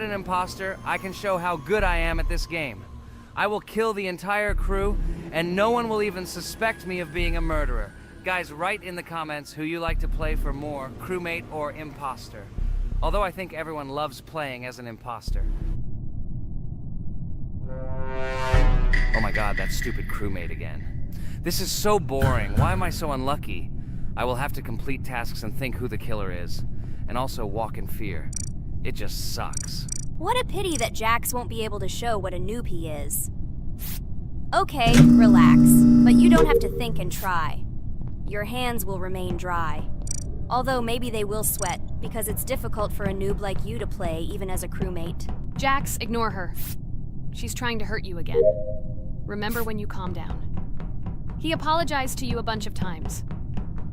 an imposter, I can show how good I am at this game. I will kill the entire crew, and no one will even suspect me of being a murderer. Guys, write in the comments who you like to play for more, crewmate or imposter. Although I think everyone loves playing as an imposter. Oh my god, that stupid crewmate again. This is so boring. Why am I so unlucky? I will have to complete tasks and think who the killer is, and also walk in fear. It just sucks. What a pity that Jax won't be able to show what a noob he is. Okay, relax, but you don't have to think and try. Your hands will remain dry. Although maybe they will sweat, because it's difficult for a noob like you to play, even as a crewmate. Jax, ignore her. She's trying to hurt you again. Remember when you calm down. He apologized to you a bunch of times.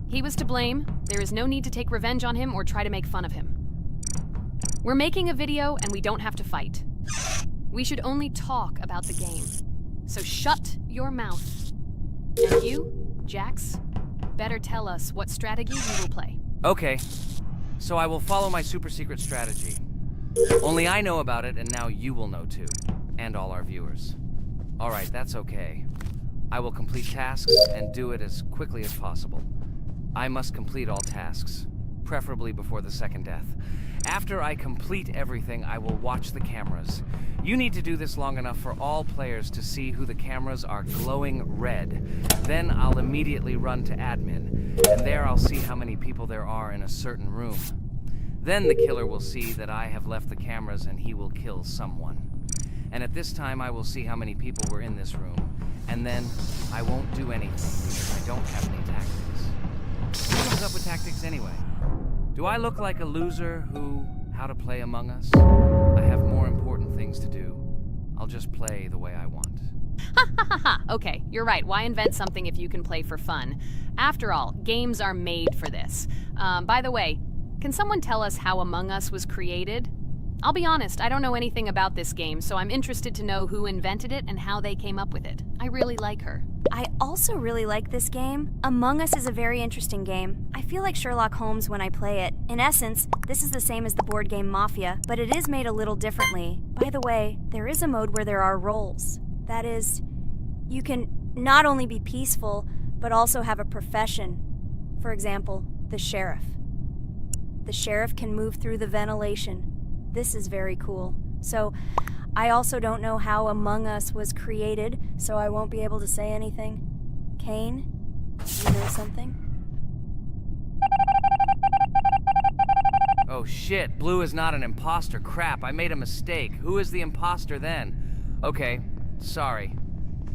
He was to blame. There is no need to take revenge on him or try to make fun of him. We're making a video and we don't have to fight. We should only talk about the game. So shut your mouth. And you, Jax, better tell us what strategy you will play. Okay, so I will follow my super secret strategy. Only I know about it, and now you will know too. And all our viewers. Alright, that's okay. I will complete tasks and do it as quickly as possible. I must complete all tasks, preferably before the second death. After I complete everything, I will watch the cameras. You need to do this long enough for all players to see who the cameras are glowing red. Then I'll immediately run to admin, and there I'll see how many people there are in a certain room. Then the killer will see that I have left the cameras and he will kill someone. And at this time I will see how many people were in this room, and then I won't do anything because I don't have any tactics. What comes up with tactics anyway? Do I look like a loser how to play Among Us? I have more important things to do. I'll just play the way I want. Ha ha ha ha! Okay, you're right. Why invent something if you can play for fun? After all, games are made for this. By the way, can someone tell us how Among Us was created? I'll be honest, I don't know anything about this game, so I'm interested to know who invented it and how they came up with it. I really like her. I also really like this game. Among Us is a very interesting game. I feel like Sherlock Holmes when I play it. In essence, this is the same as the board game Mafia, but it is made a little differently. By the way, there is a mode where there are roles. That is, you can not only be peaceful, but also have a profession. For example, the sheriff. The sheriff can move through the ventilation. This is very cool. So, I also don't know how Among Us was created, so I won't be able to say anything. Kane, you know something? Oh shit, Blue is not an imposter. Crap, I made a mistake. Who is the imposter then? Okay, sorry.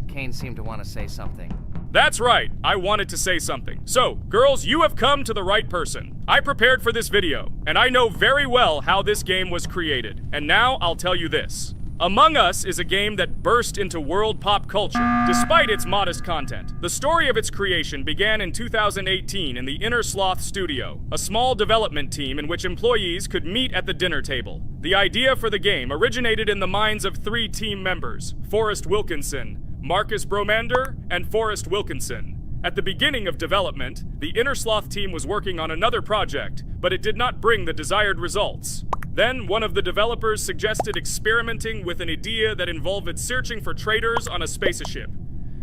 Kane seemed to want to say something. That's right, I wanted to say something. So, girls, you have come to the right person. I prepared for this video, and I know very well how this game was created. And now I'll tell you this. Among Us is a game that burst into world pop culture, despite its modest content. The story of its creation began in 2018 in the Inner Sloth Studio, a small development team in which employees could meet at the dinner table. The idea for the game originated in the minds of 3 team members, Forrest Wilkinson, Marcus Bromander, and Forrest Wilkinson. At the beginning of development, the Inner Sloth team was working on another project, but it did not bring the desired results. Then, one of the developers suggested experimenting with an idea that involved searching for traitors on a spaceship.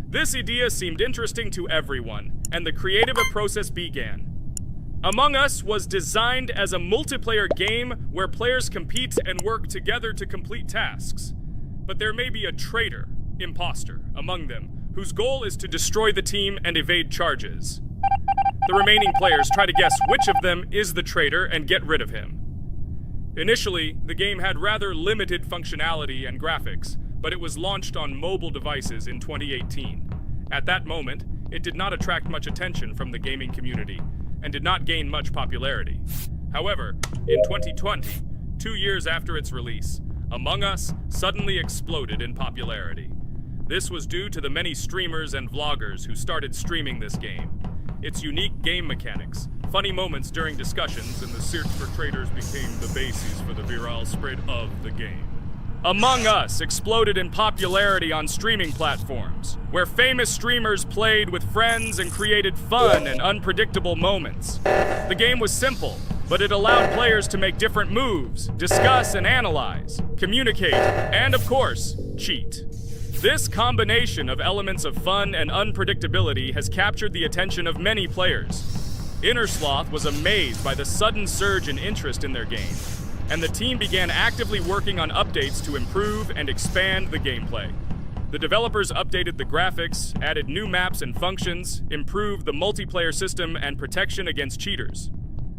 This idea seemed interesting to everyone, and the creative process began. Among Us was designed as a multiplayer game where players compete and work together to complete tasks. But there may be a traitor, imposter, among them, whose goal is to destroy the team and evade charges. The remaining players try to guess which of them is the traitor and get rid of him. Initially, the game had rather limited functionality and graphics, but it was launched on mobile devices in 2018. At that moment, it did not attract much attention from the gaming community, and did not gain much popularity. However, in 2020, 2 years after its release, Among Us suddenly exploded in popularity. This was due to the many streamers and vloggers who started streaming this game. Its unique game mechanics, funny moments during discussions, and the search for traitors became the basis for the viral spread of the game. Among Us exploded in popularity on streaming platforms, where famous streamers played with friends and created fun and unpredictable moments. The game was simple, but it allowed players to make different moves, discuss and analyze, communicate, and of course, cheat. This combination of elements of fun and unpredictability has captured the attention of many players. Innersloth was amazed by the sudden surge in interest in their game, and the team began actively working on updates to improve and expand the gameplay. The developers updated the graphics, added new maps and functions, improved the multiplayer system and protection against cheaters.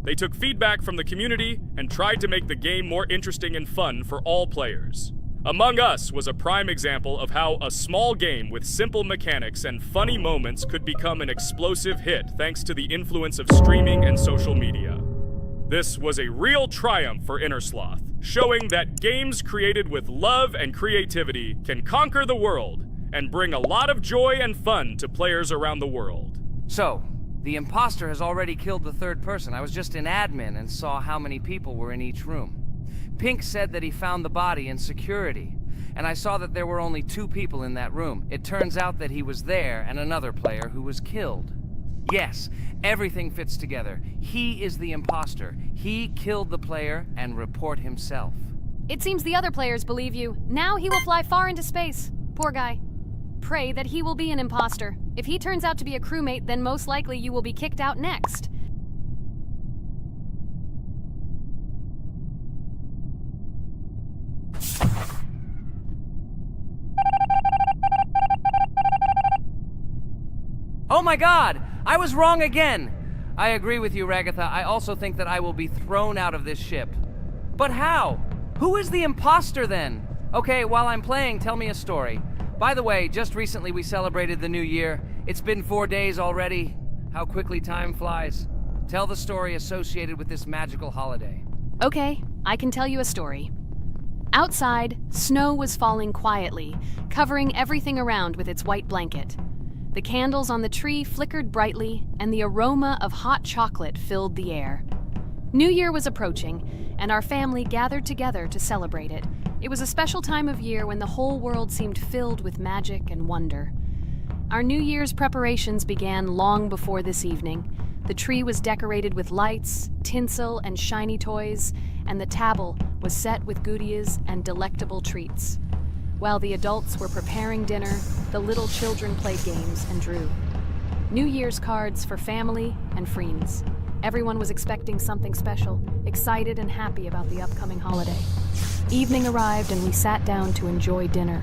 They took feedback from the community and tried to make the game more interesting and fun for all players. Among Us was a prime example of how a small game with simple mechanics and funny moments could become an explosive hit thanks to the influence of streaming and social media. This was a real triumph for Innersloth, showing that games created with love and creativity can conquer the world and bring a lot of joy and fun to players around the world. So, the imposter has already killed the third person. I was just in admin and saw how many people were in each room. Pink said that he found the body in security, and I saw that there were only 2 people in that room. It turns out that he was there and another player who was killed. Yes, everything fits together. He is the imposter. He killed the player and report himself. It seems the other players believe you. Now he will fly far into space. Poor guy. Pray that he will be an imposter. If he turns out to be a crewmate, then most likely you will be kicked out next. Oh my god! I was wrong again! I agree with you, Ragatha. I also think that I will be thrown out of this ship. But how? Who is the imposter then? Okay, while I'm playing, tell me a story. By the way, just recently we celebrated the new year. It's been 4 days already. How quickly time flies. Tell the story associated with this magical holiday. Okay, I can tell you a story. Outside, snow was falling quietly, covering everything around with its white blanket. The candles on the tree flickered brightly, and the aroma of hot chocolate filled the air. New Year was approaching, and our family gathered together to celebrate it. It was a special time of year when the whole world seemed filled with magic and wonder. Our New Year's preparations began long before this evening. The tree was decorated with lights, tinsel, and shiny toys, and the table was set with goodies and delectable treats. While the adults were preparing dinner, the little children played games and drew. New Year's cards for family and friends. Everyone was expecting something special, excited and happy about the upcoming holiday. Evening arrived and we sat down to enjoy dinner.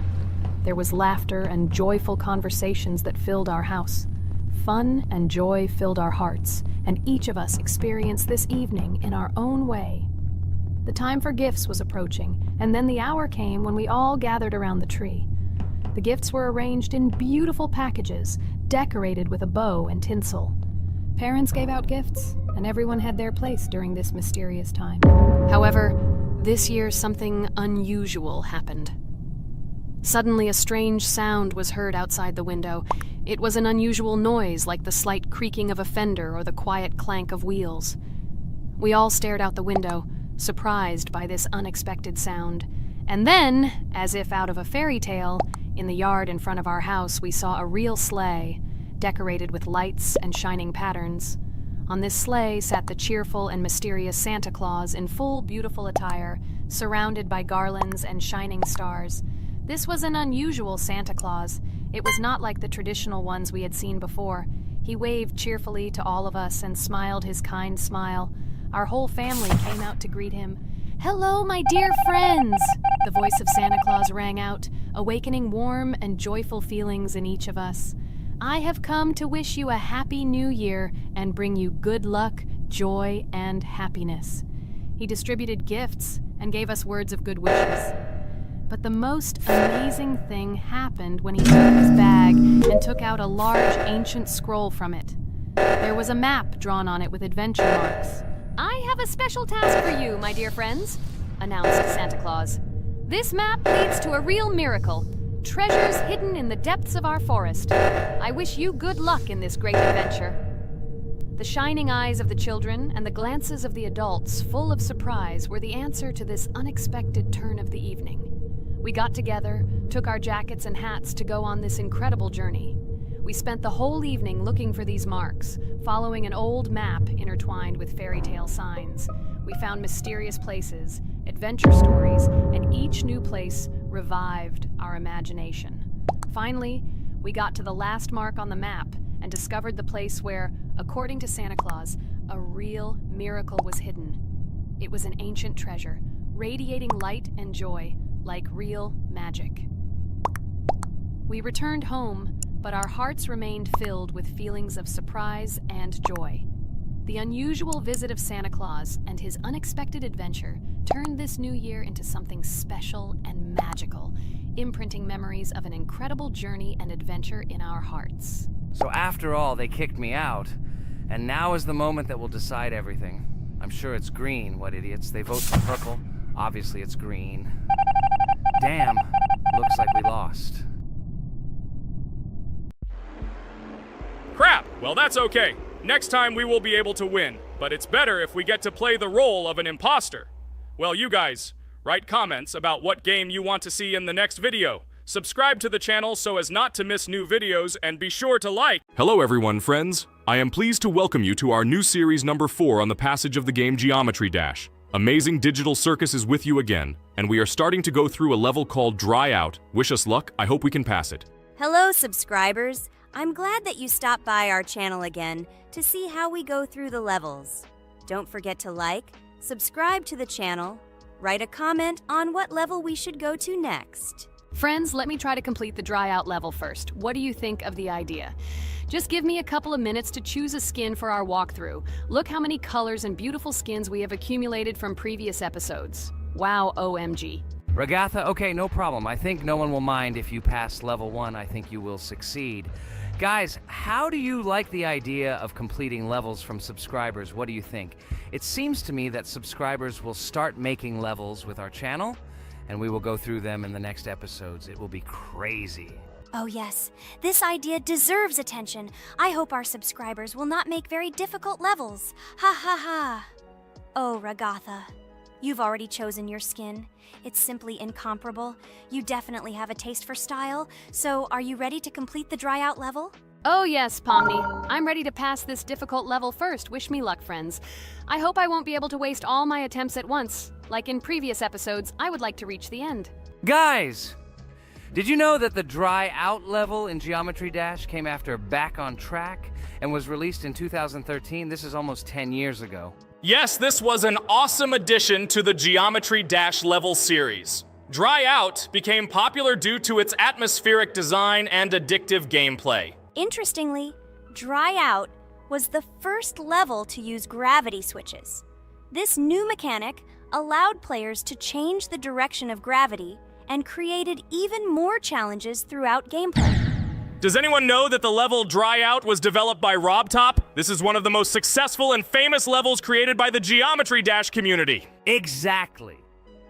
There was laughter and joyful conversations that filled our house. Fun and joy filled our hearts, and each of us experienced this evening in our own way. The time for gifts was approaching, and then the hour came when we all gathered around the tree. The gifts were arranged in beautiful packages, decorated with a bow and tinsel. Parents gave out gifts, and everyone had their place during this mysterious time. However, this year something unusual happened. Suddenly a strange sound was heard outside the window. It was an unusual noise, like the slight creaking of a fender or the quiet clank of wheels. We all stared out the window, surprised by this unexpected sound. And then, as if out of a fairy tale, in the yard in front of our house we saw a real sleigh, decorated with lights and shining patterns. On this sleigh sat the cheerful and mysterious Santa Claus in full beautiful attire, surrounded by garlands and shining stars. This was an unusual Santa Claus. It was not like the traditional ones we had seen before. He waved cheerfully to all of us and smiled his kind smile. Our whole family came out to greet him. "Hello, my dear friends!" The voice of Santa Claus rang out, awakening warm and joyful feelings in each of us. "I have come to wish you a happy new year and bring you good luck, joy, and happiness." He distributed gifts and gave us words of good wishes. But the most amazing thing happened when he took his bag and took out a large ancient scroll from it. There was a map drawn on it with adventure marks. "I have a special task for you, my dear friends," announced Santa Claus. "This map leads to a real miracle. Treasures hidden in the depths of our forest. I wish you good luck in this great adventure." The shining eyes of the children and the glances of the adults, full of surprise, were the answer to this unexpected turn of the evening. We got together, took our jackets and hats to go on this incredible journey. We spent the whole evening looking for these marks, following an old map intertwined with fairy tale signs. We found mysterious places, adventure stories, and each new place revived our imagination. Finally, we got to the last mark on the map and discovered the place where, according to Santa Claus, a real miracle was hidden. It was an ancient treasure, radiating light and joy like real magic. We returned home, but our hearts remained filled with feelings of surprise and joy. The unusual visit of Santa Claus and his unexpected adventure turned this new year into something special and magical, imprinting memories of an incredible journey and adventure in our hearts. So after all, they kicked me out, and now is the moment that will decide everything. I'm sure it's green, what idiots. They vote for purple. Obviously it's green. Damn, looks like we lost. Crap! Well, that's okay. Next time we will be able to win, but it's better if we get to play the role of an imposter. Well, you guys, write comments about what game you want to see in the next video. Subscribe to the channel so as not to miss new videos, and be sure to like. Hello everyone, friends. I am pleased to welcome you to our new series number 4 on the passage of the game Geometry Dash. Amazing Digital Circus is with you again, and we are starting to go through a level called Dry Out. Wish us luck, I hope we can pass it. Hello, subscribers. I'm glad that you stopped by our channel again to see how we go through the levels. Don't forget to like, subscribe to the channel, write a comment on what level we should go to next. Friends, let me try to complete the Dry Out level first. What do you think of the idea? Just give me a couple of minutes to choose a skin for our walkthrough. Look how many colors and beautiful skins we have accumulated from previous episodes. Wow, OMG. Ragatha, okay, no problem. I think no one will mind if you pass level 1. I think you will succeed. Guys, how do you like the idea of completing levels from subscribers? What do you think? It seems to me that subscribers will start making levels with our channel, and we will go through them in the next episodes. It will be crazy. Oh yes, this idea deserves attention. I hope our subscribers will not make very difficult levels. Ha ha ha. Oh, Ragatha, you've already chosen your skin. It's simply incomparable. You definitely have a taste for style. So, are you ready to complete the Dry Out level? Oh yes, Pomni. I'm ready to pass this difficult level first. Wish me luck, friends. I hope I won't be able to waste all my attempts at once. Like in previous episodes, I would like to reach the end. Guys! Did you know that the Dry Out level in Geometry Dash came after Back on Track and was released in 2013? This is almost 10 years ago. Yes, this was an awesome addition to the Geometry Dash level series. Dry Out became popular due to its atmospheric design and addictive gameplay. Interestingly, Dry Out was the first level to use gravity switches. This new mechanic allowed players to change the direction of gravity and created even more challenges throughout gameplay. Does anyone know that the level Dry Out was developed by RobTop? This is one of the most successful and famous levels created by the Geometry Dash community. Exactly.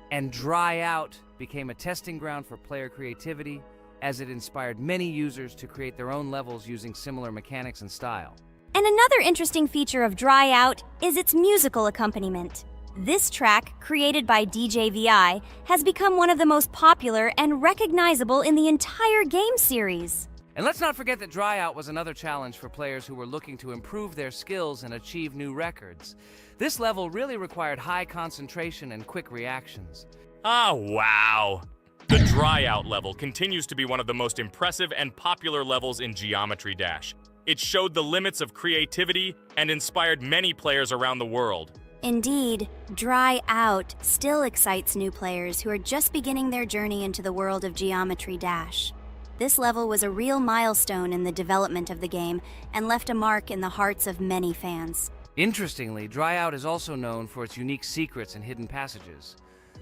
And Dry Out became a testing ground for player creativity, as it inspired many users to create their own levels using similar mechanics and style. And another interesting feature of Dry Out is its musical accompaniment. This track, created by DJ VI, has become one of the most popular and recognizable in the entire game series. And let's not forget that Dry Out was another challenge for players who were looking to improve their skills and achieve new records. This level really required high concentration and quick reactions. Ah, wow. The Dry Out level continues to be one of the most impressive and popular levels in Geometry Dash. It showed the limits of creativity and inspired many players around the world. Indeed, Dry Out still excites new players who are just beginning their journey into the world of Geometry Dash. This level was a real milestone in the development of the game and left a mark in the hearts of many fans. Interestingly, Dry Out is also known for its unique secrets and hidden passages.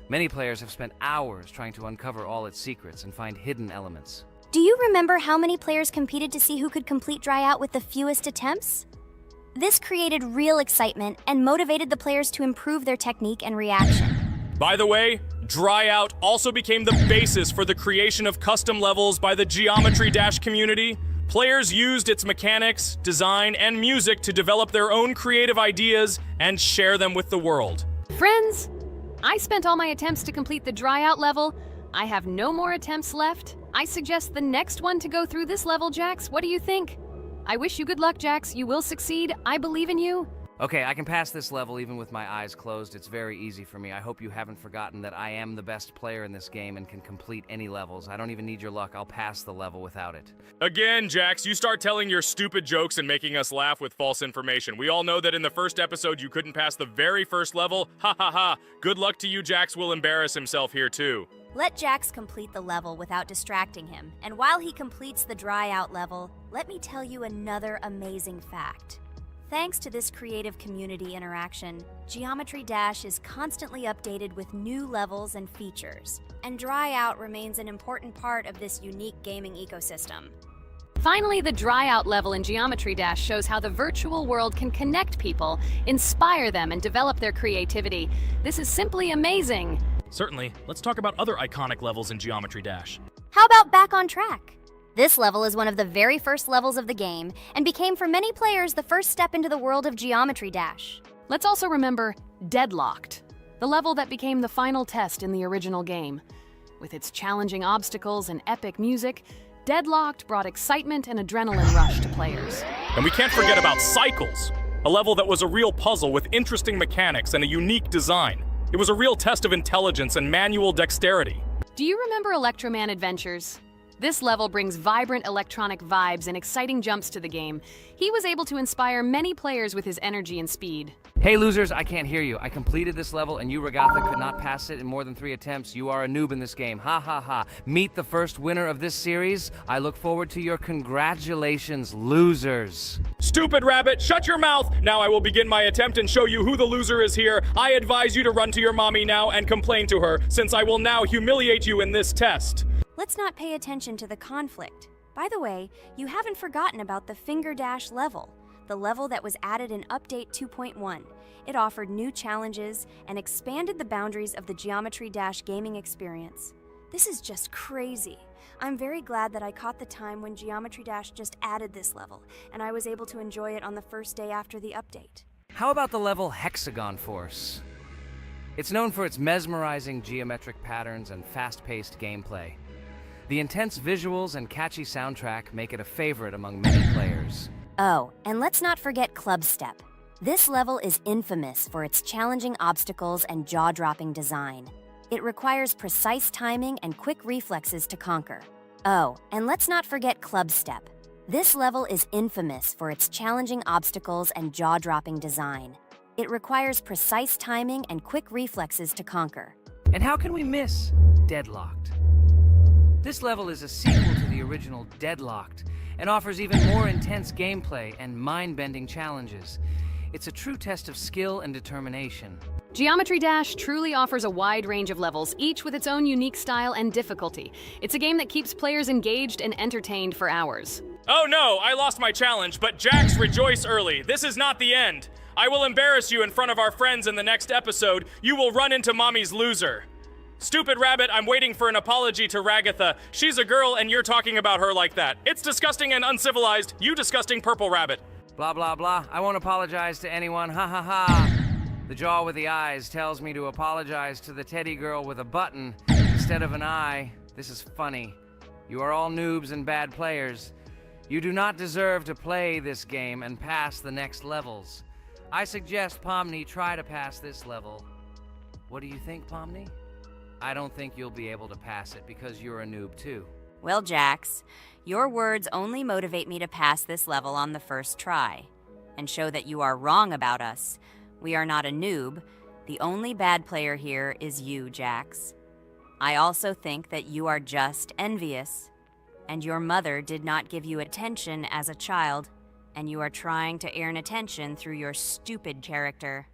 Many players have spent hours trying to uncover all its secrets and find hidden elements. Do you remember how many players competed to see who could complete Dry Out with the fewest attempts? This created real excitement and motivated the players to improve their technique and reaction. By the way, Dry Out also became the basis for the creation of custom levels by the Geometry Dash community. Players used its mechanics, design, and music to develop their own creative ideas and share them with the world. Friends, I spent all my attempts to complete the Dry Out level. I have no more attempts left, I suggest the next one to go through this level, Jax. What do you think? I wish you good luck, Jax. You will succeed. I believe in you. Okay, I can pass this level even with my eyes closed. It's very easy for me. I hope you haven't forgotten that I am the best player in this game and can complete any levels. I don't even need your luck. I'll pass the level without it. Again, Jax, you start telling your stupid jokes and making us laugh with false information. We all know that in the first episode you couldn't pass the very first level. Ha ha ha. Good luck to you, Jax will embarrass himself here too. Let Jax complete the level without distracting him. And while he completes the dry out level, let me tell you another amazing fact. Thanks to this creative community interaction, Geometry Dash is constantly updated with new levels and features, and Dry Out remains an important part of this unique gaming ecosystem. Finally, the Dry Out level in Geometry Dash shows how the virtual world can connect people, inspire them, and develop their creativity. This is simply amazing. Certainly. Let's talk about other iconic levels in Geometry Dash. How about Back on Track? This level is one of the very first levels of the game, and became for many players the first step into the world of Geometry Dash. Let's also remember Deadlocked, the level that became the final test in the original game. With its challenging obstacles and epic music, Deadlocked brought excitement and adrenaline rush to players. And we can't forget about Cycles, a level that was a real puzzle with interesting mechanics and a unique design. It was a real test of intelligence and manual dexterity. Do you remember Electroman Adventures? This level brings vibrant electronic vibes and exciting jumps to the game. He was able to inspire many players with his energy and speed. Hey losers, I can't hear you. I completed this level and you, Regatha, could not pass it in more than 3 attempts. You are a noob in this game. Ha ha ha. Meet the first winner of this series. I look forward to your congratulations, losers. Stupid rabbit, shut your mouth! Now I will begin my attempt and show you who the loser is here. I advise you to run to your mommy now and complain to her, since I will now humiliate you in this test. Let's not pay attention to the conflict. By the way, you haven't forgotten about the Finger Dash level, the level that was added in Update 2.1. It offered new challenges and expanded the boundaries of the Geometry Dash gaming experience. This is just crazy. I'm very glad that I caught the time when Geometry Dash just added this level, and I was able to enjoy it on the first day after the update. How about the level Hexagon Force? It's known for its mesmerizing geometric patterns and fast-paced gameplay. The intense visuals and catchy soundtrack make it a favorite among many players. Oh, and let's not forget Club Step. This level is infamous for its challenging obstacles and jaw-dropping design. It requires precise timing and quick reflexes to conquer. Oh, and let's not forget Club Step. This level is infamous for its challenging obstacles and jaw-dropping design. It requires precise timing and quick reflexes to conquer. And how can we miss Deadlocked? This level is a sequel to the original Deadlocked and offers even more intense gameplay and mind-bending challenges. It's a true test of skill and determination. Geometry Dash truly offers a wide range of levels, each with its own unique style and difficulty. It's a game that keeps players engaged and entertained for hours. Oh no, I lost my challenge, but Jax, rejoice early. This is not the end. I will embarrass you in front of our friends in the next episode. You will run into mommy's loser. Stupid rabbit, I'm waiting for an apology to Ragatha. She's a girl and you're talking about her like that. It's disgusting and uncivilized, you disgusting purple rabbit. Blah, blah, blah. I won't apologize to anyone. Ha ha ha. The jaw with the eyes tells me to apologize to the teddy girl with a button instead of an eye. This is funny. You are all noobs and bad players. You do not deserve to play this game and pass the next levels. I suggest Pomni try to pass this level. What do you think, Pomni? I don't think you'll be able to pass it because you're a noob too. Well, Jax, your words only motivate me to pass this level on the first try, and show that you are wrong about us. We are not a noob. The only bad player here is you, Jax. I also think that you are just envious, and your mother did not give you attention as a child, and you are trying to earn attention through your stupid character.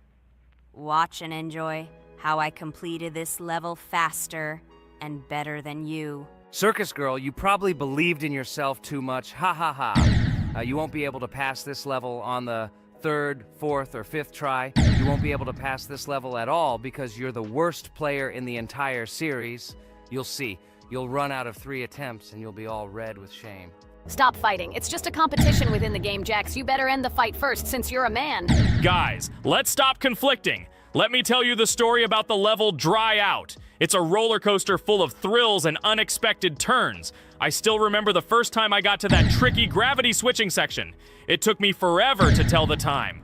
Watch and enjoy how I completed this level faster and better than you. Circus girl, you probably believed in yourself too much. Ha ha ha. You won't be able to pass this level on the 3rd, 4th, or 5th try. You won't be able to pass this level at all because you're the worst player in the entire series. You'll see. You'll run out of 3 attempts and you'll be all red with shame. Stop fighting. It's just a competition within the game, Jax. You better end the fight first since you're a man. Guys, let's stop conflicting. Let me tell you the story about the level Dry Out. It's a roller coaster full of thrills and unexpected turns. I still remember the first time I got to that tricky gravity switching section. It took me forever to tell the time.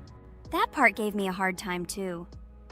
That part gave me a hard time too.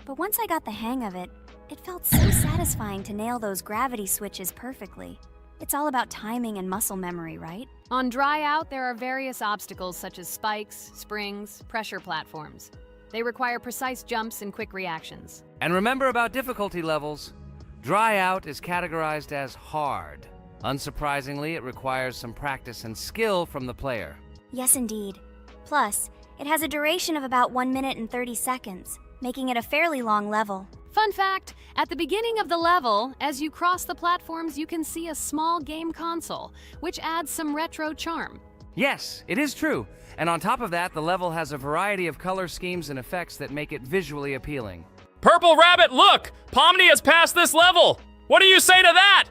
But once I got the hang of it, it felt so satisfying to nail those gravity switches perfectly. It's all about timing and muscle memory, right? On Dry Out, there are various obstacles such as spikes, springs, pressure platforms. They require precise jumps and quick reactions. And remember about difficulty levels. Dry Out is categorized as hard. Unsurprisingly, it requires some practice and skill from the player. Yes, indeed. Plus, it has a duration of about 1 minute and 30 seconds, making it a fairly long level. Fun fact, at the beginning of the level, as you cross the platforms, you can see a small game console, which adds some retro charm. Yes, it is true. And on top of that, the level has a variety of color schemes and effects that make it visually appealing. Purple Rabbit, look! Pomni has passed this level! What do you say to that?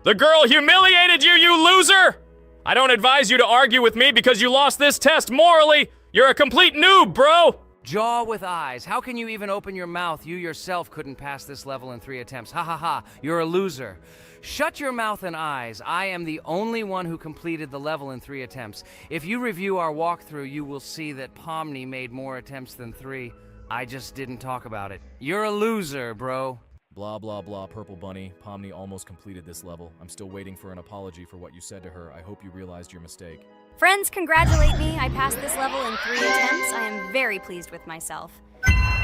The girl humiliated you, you loser! I don't advise you to argue with me because you lost this test morally. You're a complete noob, bro! Jaw with eyes. How can you even open your mouth? You yourself couldn't pass this level in 3 attempts. Ha ha ha. You're a loser. Shut your mouth and eyes. I am the only one who completed the level in 3 attempts. If you review our walkthrough, you will see that Pomni made more attempts than 3. I just didn't talk about it. You're a loser, bro. Blah, blah, blah, Purple Bunny. Pomni almost completed this level. I'm still waiting for an apology for what you said to her. I hope you realized your mistake. Friends, congratulate me. I passed this level in 3 attempts. I am very pleased with myself.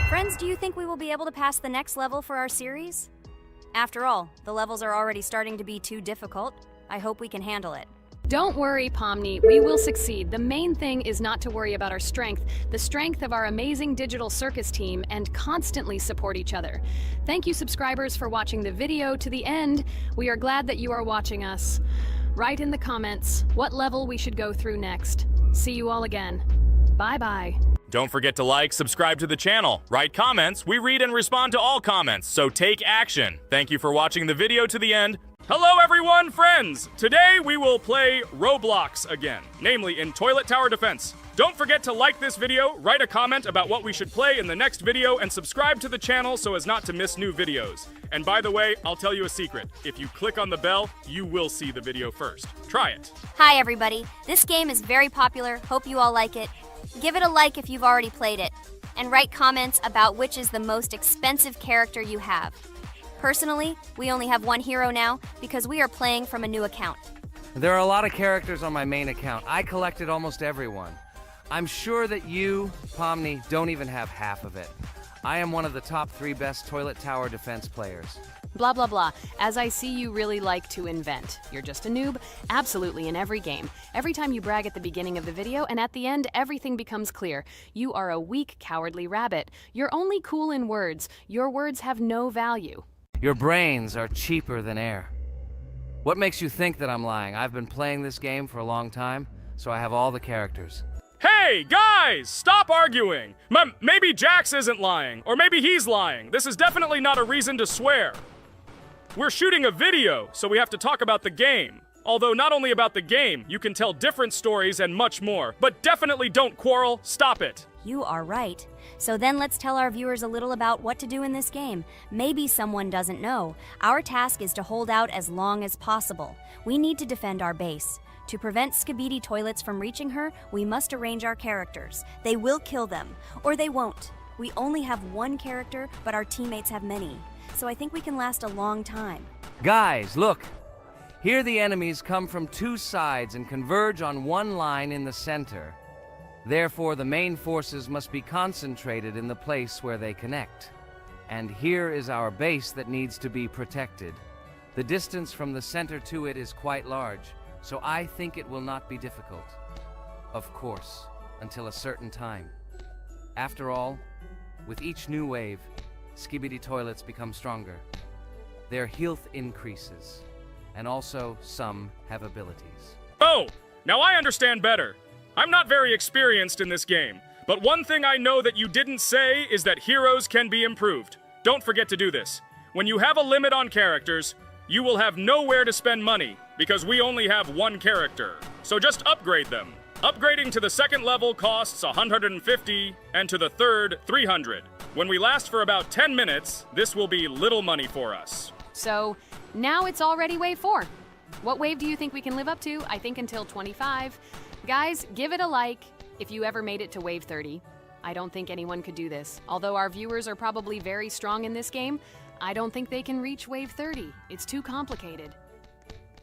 Friends, do you think we will be able to pass the next level for our series? After all, the levels are already starting to be too difficult. I hope we can handle it. Don't worry, Pomni, we will succeed. The main thing is not to worry about our strength, the strength of our amazing digital circus team, and constantly support each other. Thank you, subscribers, for watching the video to the end. We are glad that you are watching us. Write in the comments what level we should go through next. See you all again. Bye-bye. Don't forget to like, subscribe to the channel, write comments. We read and respond to all comments, so take action. Thank you for watching the video to the end. Hello everyone, friends! Today we will play Roblox again, namely in Toilet Tower Defense. Don't forget to like this video, write a comment about what we should play in the next video, and subscribe to the channel so as not to miss new videos. And by the way, I'll tell you a secret. If you click on the bell, you will see the video first. Try it. Hi, everybody. This game is very popular. Hope you all like it. Give it a like if you've already played it. And write comments about which is the most expensive character you have. Personally, we only have one hero now because we are playing from a new account. There are a lot of characters on my main account. I collected almost everyone. I'm sure that you, Pomni, don't even have half of it. I am one of the top 3 best Toilet Tower Defense players. Blah, blah, blah. As I see, you really like to invent. You're just a noob, absolutely in every game. Every time you brag at the beginning of the video, and at the end, everything becomes clear. You are a weak, cowardly rabbit. You're only cool in words. Your words have no value. Your brains are cheaper than air. What makes you think that I'm lying? I've been playing this game for a long time, so I have all the characters. Hey, guys! Stop arguing! Maybe Jax isn't lying, or maybe he's lying. This is definitely not a reason to swear. We're shooting a video, so we have to talk about the game. Although not only about the game, you can tell different stories and much more. But definitely don't quarrel. Stop it. You are right. So then let's tell our viewers a little about what to do in this game. Maybe someone doesn't know. Our task is to hold out as long as possible. We need to defend our base. To prevent Skibidi Toilets from reaching her, we must arrange our characters. They will kill them, or they won't. We only have one character, but our teammates have many. So I think we can last a long time. Guys, look! Here the enemies come from 2 sides and converge on one line in the center. Therefore, the main forces must be concentrated in the place where they connect. And here is our base that needs to be protected. The distance from the center to it is quite large, so I think it will not be difficult. Of course, until a certain time. After all, with each new wave, Skibidi Toilets become stronger. Their health increases, and also some have abilities. Oh, now I understand better. I'm not very experienced in this game, but one thing I know that you didn't say is that heroes can be improved. Don't forget to do this. When you have a limit on characters, you will have nowhere to spend money, because we only have one character. So just upgrade them. Upgrading to the 2nd level costs 150, and to the 3rd, 300. When we last for about 10 minutes, this will be little money for us. So now it's already wave 4. What wave do you think we can live up to? I think until 25. Guys, give it a like if you ever made it to wave 30. I don't think anyone could do this. Although our viewers are probably very strong in this game, I don't think they can reach wave 30. It's too complicated.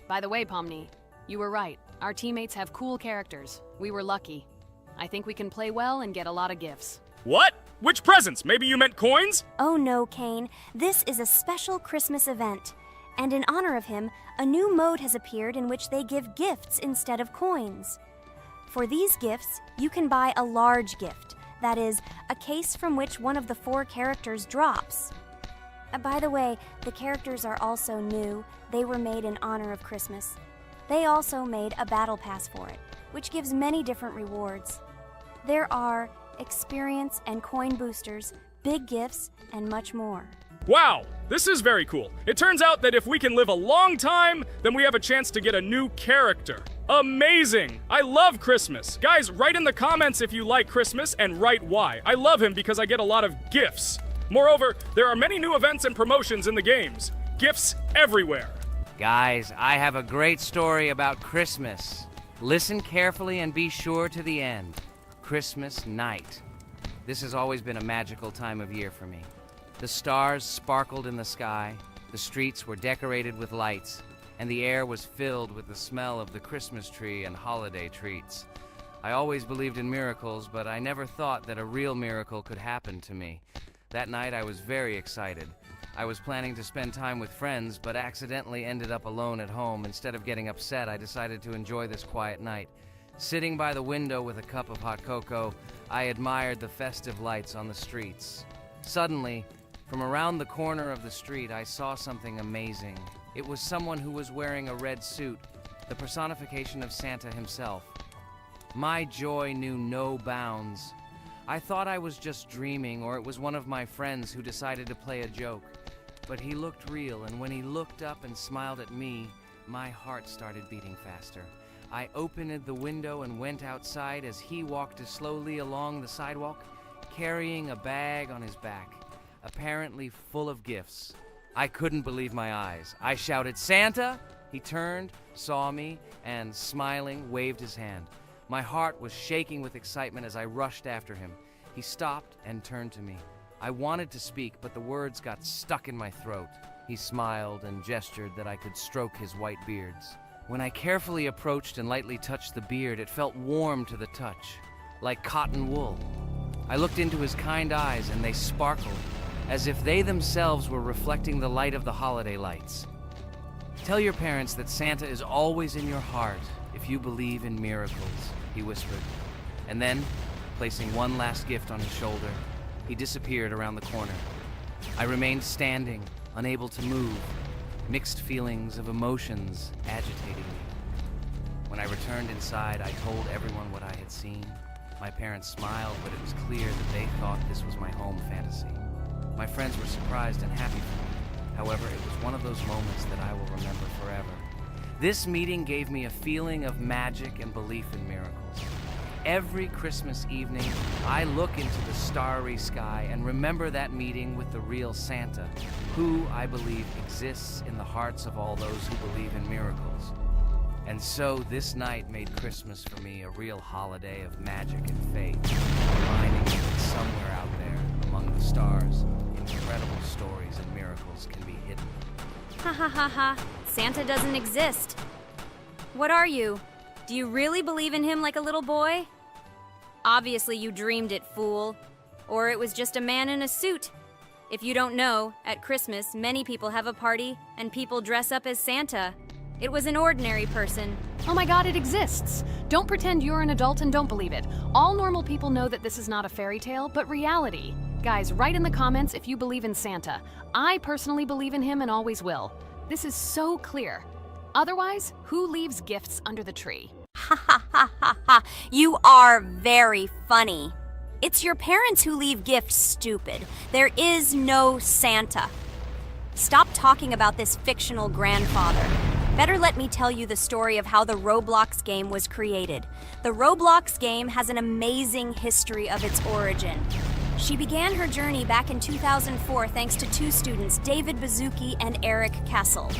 By the way, Pomni, you were right. Our teammates have cool characters. We were lucky. I think we can play well and get a lot of gifts. What? Which presents? Maybe you meant coins? Oh no, Kane. This is a special Christmas event. And in honor of him, a new mode has appeared in which they give gifts instead of coins. For these gifts, you can buy a large gift. That is, a case from which one of the 4 characters drops. By the way, the characters are also new. They were made in honor of Christmas. They also made a battle pass for it, which gives many different rewards. There are experience and coin boosters, big gifts, and much more. Wow, this is very cool. It turns out that if we can live a long time, then we have a chance to get a new character. Amazing! I love Christmas. Guys, write in the comments if you like Christmas and write why. I love him because I get a lot of gifts. Moreover, there are many new events and promotions in the games. Gifts everywhere. Guys, I have a great story about Christmas. Listen carefully and be sure to the end. Christmas night. This has always been a magical time of year for me. The stars sparkled in the sky, the streets were decorated with lights, and the air was filled with the smell of the Christmas tree and holiday treats. I always believed in miracles, but I never thought that a real miracle could happen to me. That night I was very excited. I was planning to spend time with friends, but accidentally ended up alone at home. Instead of getting upset, I decided to enjoy this quiet night. Sitting by the window with a cup of hot cocoa, I admired the festive lights on the streets. Suddenly, from around the corner of the street, I saw something amazing. It was someone who was wearing a red suit, the personification of Santa himself. My joy knew no bounds. I thought I was just dreaming, or it was one of my friends who decided to play a joke. But he looked real, and when he looked up and smiled at me, my heart started beating faster. I opened the window and went outside as he walked slowly along the sidewalk, carrying a bag on his back, apparently full of gifts. I couldn't believe my eyes. I shouted, "Santa!" He turned, saw me, and smiling, waved his hand. My heart was shaking with excitement as I rushed after him. He stopped and turned to me. I wanted to speak, but the words got stuck in my throat. He smiled and gestured that I could stroke his white beards. When I carefully approached and lightly touched the beard, it felt warm to the touch, like cotton wool. I looked into his kind eyes, and they sparkled, as if they themselves were reflecting the light of the holiday lights. "Tell your parents that Santa is always in your heart if you believe in miracles," he whispered. And then, placing one last gift on his shoulder, he disappeared around the corner. I remained standing, unable to move, mixed feelings of emotions agitating me. When I returned inside, I told everyone what I had seen. My parents smiled, but it was clear that they thought this was my home fantasy. My friends were surprised and happy for me. However, it was one of those moments that I will remember forever. This meeting gave me a feeling of magic and belief in miracles. Every Christmas evening, I look into the starry sky and remember that meeting with the real Santa, who, I believe, exists in the hearts of all those who believe in miracles. And so this night made Christmas for me a real holiday of magic and faith, reminding me that somewhere out there, among the stars, incredible stories and miracles can be hidden. Ha ha ha ha. Santa doesn't exist. What are you? Do you really believe in him like a little boy? Obviously you dreamed it, fool. Or it was just a man in a suit. If you don't know, at Christmas, many people have a party and people dress up as Santa. It was an ordinary person. Oh my god, it exists! Don't pretend you're an adult and don't believe it. All normal people know that this is not a fairy tale, but reality. Guys, write in the comments if you believe in Santa. I personally believe in him and always will. This is so clear. Otherwise, who leaves gifts under the tree? Ha ha ha ha ha. You are very funny. It's your parents who leave gifts, stupid. There is no Santa. Stop talking about this fictional grandfather. Better let me tell you the story of how the Roblox game was created. The Roblox game has an amazing history of its origin. She began her journey back in 2004 thanks to two students, David Bazuki and Eric Castle.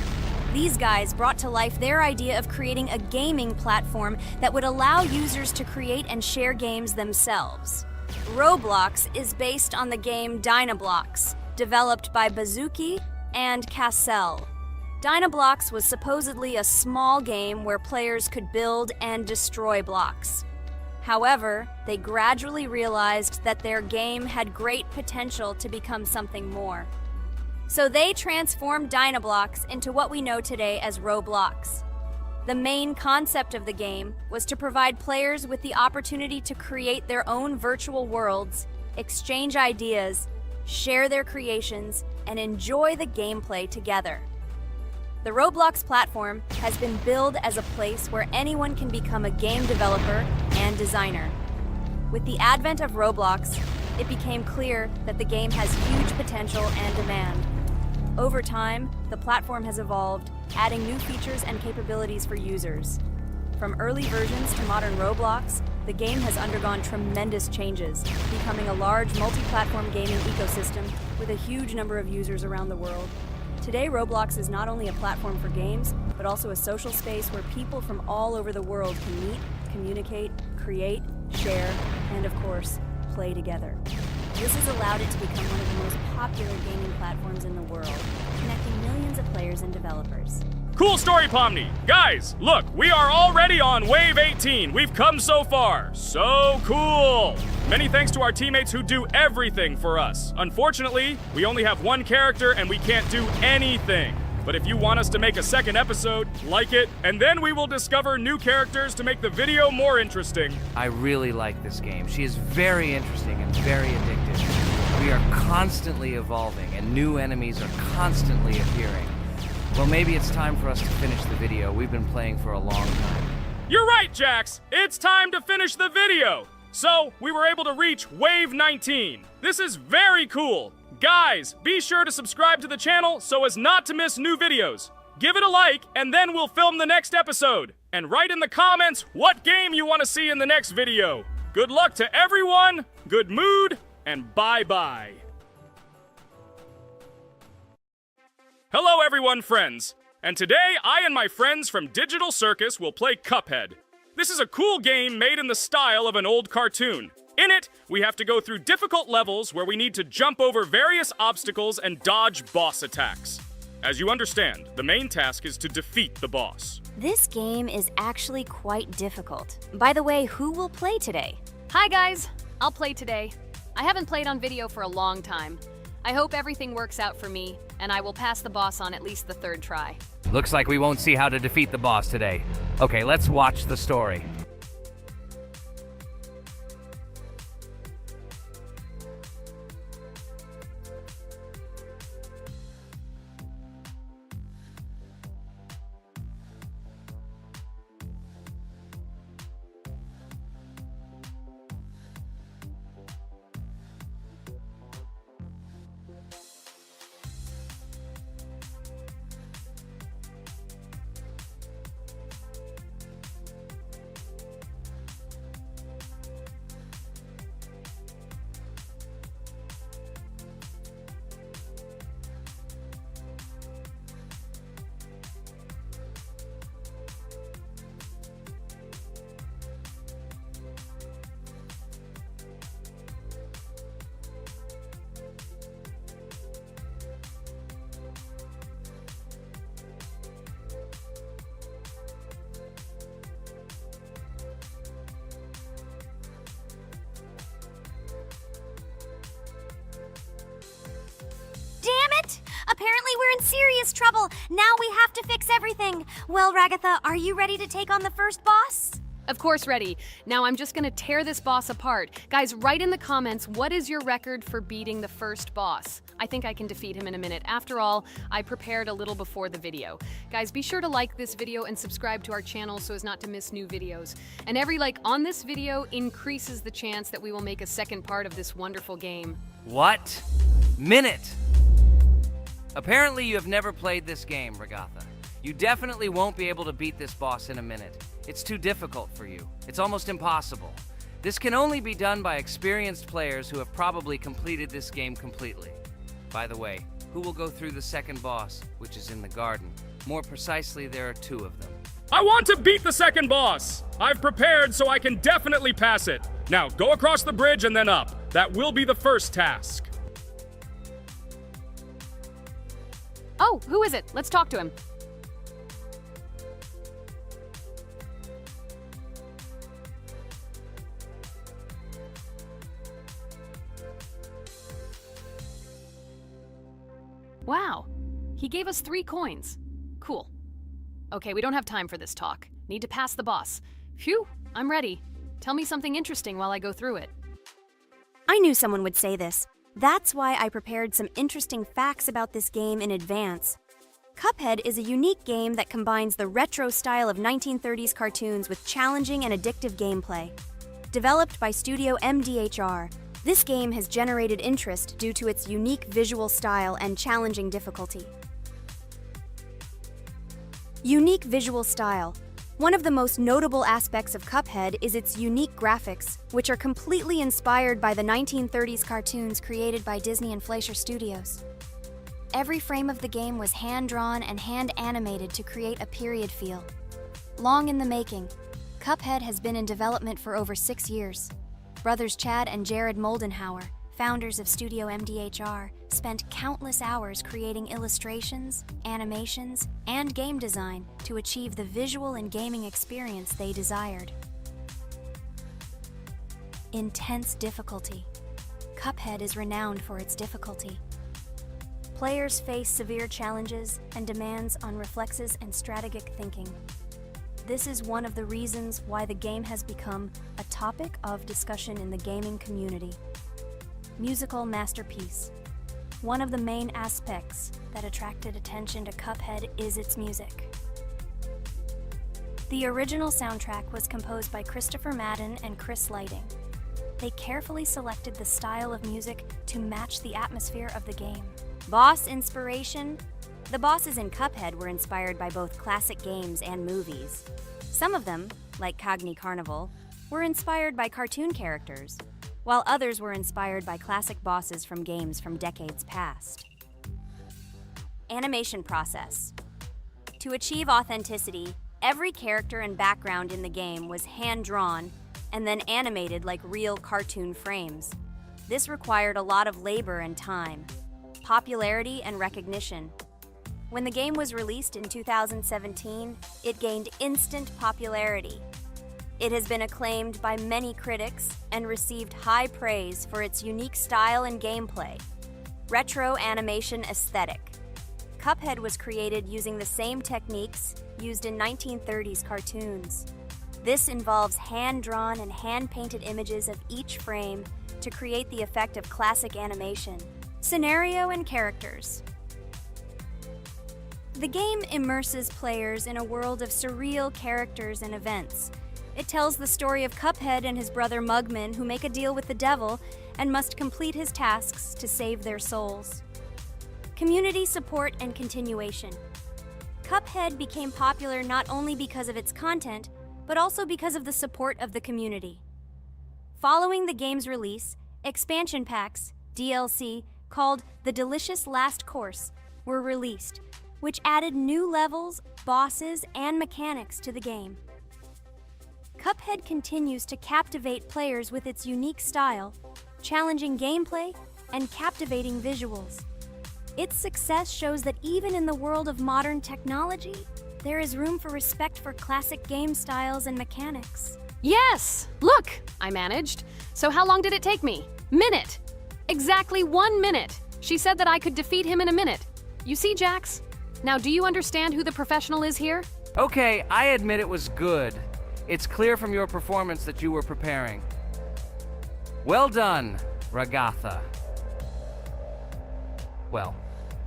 These guys brought to life their idea of creating a gaming platform that would allow users to create and share games themselves. Roblox is based on the game Dynablox, developed by Bazuki and Cassell. Dynablox was supposedly a small game where players could build and destroy blocks. However, they gradually realized that their game had great potential to become something more. So they transformed Dynablox into what we know today as Roblox. The main concept of the game was to provide players with the opportunity to create their own virtual worlds, exchange ideas, share their creations, and enjoy the gameplay together. The Roblox platform has been billed as a place where anyone can become a game developer and designer. With the advent of Roblox, it became clear that the game has huge potential and demand. Over time, the platform has evolved, adding new features and capabilities for users. From early versions to modern Roblox, the game has undergone tremendous changes, becoming a large multi-platform gaming ecosystem with a huge number of users around the world. Today, Roblox is not only a platform for games, but also a social space where people from all over the world can meet, communicate, create, share, and of course, play together. This has allowed it to become one of the most popular gaming platforms in the world, connecting millions of players and developers. Cool story, Pomni. Guys, look, we are already on Wave 18. We've come so far. So cool. Many thanks to our teammates who do everything for us. Unfortunately, we only have one character and we can't do anything. But if you want us to make a second episode, like it, and then we will discover new characters to make the video more interesting. I really like this game. She is very interesting and very addictive. We are constantly evolving and new enemies are constantly appearing. Well, maybe it's time for us to finish the video. We've been playing for a long time. You're right, Jax. It's time to finish the video. So, we were able to reach Wave 19. This is very cool. Guys, be sure to subscribe to the channel so as not to miss new videos. Give it a like, and then we'll film the next episode. And write in the comments what game you want to see in the next video. Good luck to everyone, good mood, and bye-bye. Hello everyone, friends. And today, I and my friends from Digital Circus will play Cuphead. This is a cool game made in the style of an old cartoon. In it, we have to go through difficult levels where we need to jump over various obstacles and dodge boss attacks. As you understand, the main task is to defeat the boss. This game is actually quite difficult. By the way, who will play today? Hi guys, I'll play today. I haven't played on video for a long time. I hope everything works out for me, and I will pass the boss on at least the third try. Looks like we won't see how to defeat the boss today. Okay, let's watch the story. Apparently we're in serious trouble. Now we have to fix everything. Well, Ragatha, are you ready to take on the first boss? Of course, ready. Now I'm just gonna tear this boss apart. Guys, write in the comments, what is your record for beating the first boss? I think I can defeat him in a minute. After all, I prepared a little before the video. Guys, be sure to like this video and subscribe to our channel so as not to miss new videos. And every like on this video increases the chance that we will make a second part of this wonderful game. What? Minute! Apparently you have never played this game, Ragatha. You definitely won't be able to beat this boss in a minute. It's too difficult for you. It's almost impossible. This can only be done by experienced players who have probably completed this game completely. By the way, who will go through the second boss, which is in the garden? More precisely, there are 2 of them. I want to beat the second boss! I've prepared so I can definitely pass it. Now, go across the bridge and then up. That will be the first task. Oh, who is it? Let's talk to him. Wow, he gave us 3 coins. Cool. Okay, we don't have time for this talk. Need to pass the boss. Phew, I'm ready. Tell me something interesting while I go through it. I knew someone would say this. That's why I prepared some interesting facts about this game in advance. Cuphead is a unique game that combines the retro style of 1930s cartoons with challenging and addictive gameplay. Developed by Studio MDHR, this game has generated interest due to its unique visual style and challenging difficulty. Unique visual style. One of the most notable aspects of Cuphead is its unique graphics, which are completely inspired by the 1930s cartoons created by Disney and Fleischer Studios. Every frame of the game was hand-drawn and hand-animated to create a period feel. Long in the making, Cuphead has been in development for over 6 years. Brothers Chad and Jared Moldenhauer, founders of Studio MDHR, spent countless hours creating illustrations, animations, and game design to achieve the visual and gaming experience they desired. Intense difficulty. Cuphead is renowned for its difficulty. Players face severe challenges and demands on reflexes and strategic thinking. This is one of the reasons why the game has become a topic of discussion in the gaming community. Musical masterpiece. One of the main aspects that attracted attention to Cuphead is its music. The original soundtrack was composed by Christopher Madden and Chris Lighting. They carefully selected the style of music to match the atmosphere of the game. Boss inspiration. The bosses in Cuphead were inspired by both classic games and movies. Some of them, like Cogni Carnival, were inspired by cartoon characters, while others were inspired by classic bosses from games from decades past. Animation process. To achieve authenticity, every character and background in the game was hand-drawn and then animated like real cartoon frames. This required a lot of labor and time, popularity and recognition. When the game was released in 2017, it gained instant popularity. It has been acclaimed by many critics and received high praise for its unique style and gameplay. Retro animation aesthetic. Cuphead was created using the same techniques used in 1930s cartoons. This involves hand-drawn and hand-painted images of each frame to create the effect of classic animation. Scenario and characters. The game immerses players in a world of surreal characters and events. It tells the story of Cuphead and his brother Mugman, who make a deal with the devil and must complete his tasks to save their souls. Community support and continuation. Cuphead became popular not only because of its content, but also because of the support of the community. Following the game's release, expansion packs, DLC, called The Delicious Last Course, were released, which added new levels, bosses, and mechanics to the game. Cuphead continues to captivate players with its unique style, challenging gameplay, and captivating visuals. Its success shows that even in the world of modern technology, there is room for respect for classic game styles and mechanics. Yes! Look! I managed. So how long did it take me? Minute! Exactly 1 minute! She said that I could defeat him in a minute. You see, Jax? Now, do you understand who the professional is here? Okay, I admit it was good. It's clear from your performance that you were preparing. Well done, Ragatha. Well,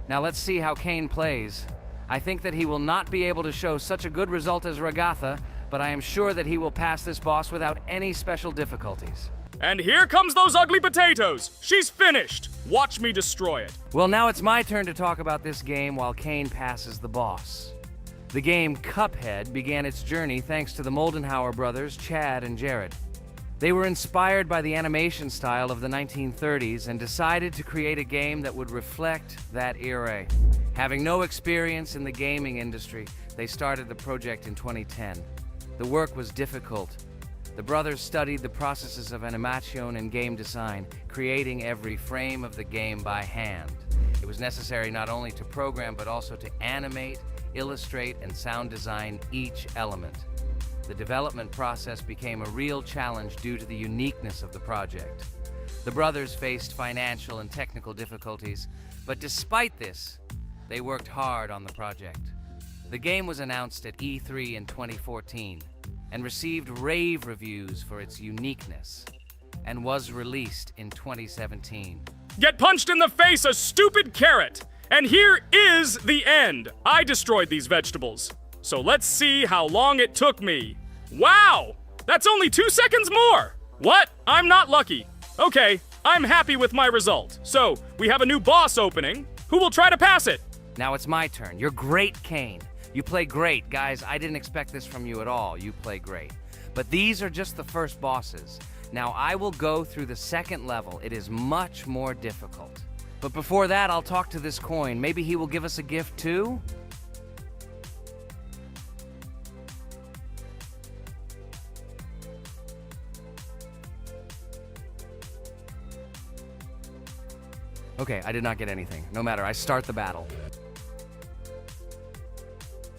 now let's see how Kane plays. I think that he will not be able to show such a good result as Ragatha, but I am sure that he will pass this boss without any special difficulties. And here comes those ugly potatoes! She's finished! Watch me destroy it. Well, now it's my turn to talk about this game while Kane passes the boss. The game Cuphead began its journey thanks to the Moldenhauer brothers, Chad and Jared. They were inspired by the animation style of the 1930s and decided to create a game that would reflect that era. Having no experience in the gaming industry, they started the project in 2010. The work was difficult. The brothers studied the processes of animation and game design, creating every frame of the game by hand. It was necessary not only to program, but also to animate, illustrate, and sound design each element. The development process became a real challenge due to the uniqueness of the project. The brothers faced financial and technical difficulties, but despite this, they worked hard on the project. The game was announced at E3 in 2014 and received rave reviews for its uniqueness, and was released in 2017. Get punched in the face, a stupid carrot! And here is the end. I destroyed these vegetables. So let's see how long it took me. Wow! That's only 2 seconds more! What? I'm not lucky. Okay, I'm happy with my result. So, we have a new boss opening. Who will try to pass it? Now it's my turn. You're great, Kane. You play great. Guys, I didn't expect this from you at all. You play great. But these are just the first bosses. Now I will go through the second level. It is much more difficult. But before that, I'll talk to this coin. Maybe he will give us a gift too? Okay, I did not get anything. No matter, I start the battle.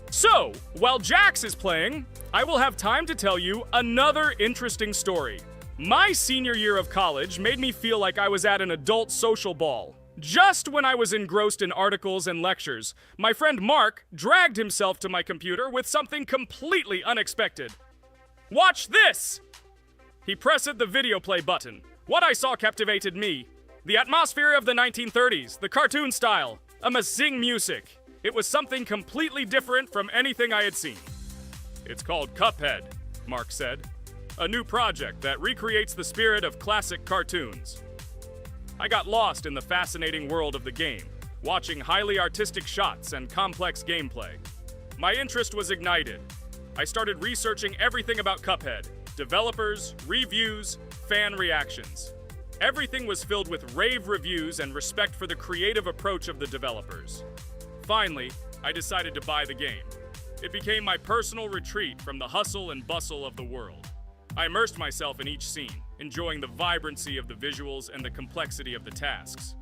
So, while Jax is playing, I will have time to tell you another interesting story. My senior year of college made me feel like I was at an adult social ball. Just when I was engrossed in articles and lectures, my friend Mark dragged himself to my computer with something completely unexpected. Watch this! He pressed the video play button. What I saw captivated me. The atmosphere of the 1930s, the cartoon style, amazing music. It was something completely different from anything I had seen. It's called Cuphead, Mark said. A new project that recreates the spirit of classic cartoons. I got lost in the fascinating world of the game, watching highly artistic shots and complex gameplay. My interest was ignited. I started researching everything about Cuphead, developers, reviews, fan reactions. Everything was filled with rave reviews and respect for the creative approach of the developers. Finally, I decided to buy the game. It became my personal retreat from the hustle and bustle of the world. I immersed myself in each scene, enjoying the vibrancy of the visuals and the complexity of the tasks.